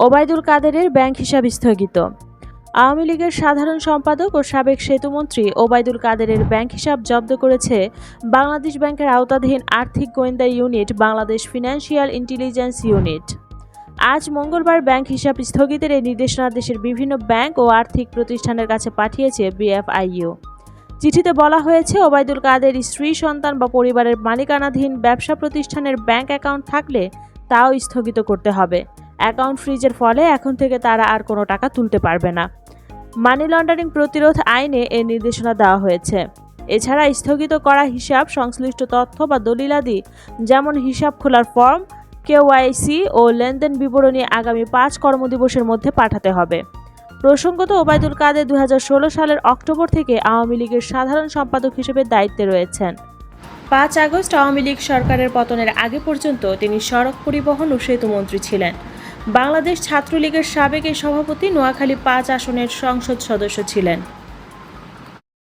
ওবায়দুল কাদেরের ব্যাংক হিসাব স্থগিত। আওয়ামী লীগের সাধারণ সম্পাদক ও সাবেক সেতুমন্ত্রী ওবায়দুল কাদেরের ব্যাংক হিসাব জব্দ করেছে বাংলাদেশ ব্যাংকের আওতাধীন আর্থিক গোয়েন্দা unit Bangladesh financial intelligence unit. আজ মঙ্গলবার ব্যাংক হিসাব স্থগিতের এই নির্দেশনা দেশের বিভিন্ন ব্যাংক ও আর্থিক প্রতিষ্ঠানের কাছে পাঠিয়েছে বিএফআইইউ। চিঠিতে বলা হয়েছে, ওবায়দুল কাদের স্ত্রী, সন্তান বা পরিবারের মালিকানাধীন ব্যবসা প্রতিষ্ঠানের ব্যাংক অ্যাকাউন্ট থাকলে তাও স্থগিত করতে হবে। অ্যাকাউন্ট ফ্রিজের ফলে এখন থেকে তারা আর কোনো টাকা তুলতে পারবে না। মানি লন্ডারিং প্রতিরোধ আইনে এর নির্দেশনা দেওয়া হয়েছে। এছাড়া স্থগিত করা হিসাব সংশ্লিষ্ট তথ্য বা দলিলাদি, যেমন হিসাব খোলার ফর্ম, কেওয়াইসি ও লেনদেন বিবরণী আগামী 5 কর্মদিবসের মধ্যে পাঠাতে হবে। প্রসঙ্গত, ওবায়দুল কাদের 2016 সালের অক্টোবর থেকে আওয়ামী লীগের সাধারণ সম্পাদক হিসেবে দায়িত্বে রয়েছেন। 5 আগস্ট আওয়ামী লীগ সরকারের পতনের আগে পর্যন্ত তিনি সড়ক পরিবহন ও সেতুমন্ত্রী ছিলেন। বাংলাদেশ ছাত্রলীগের সাবেক এই সভাপতি নোয়াখালী 5 আসনের সংসদ সদস্য ছিলেন।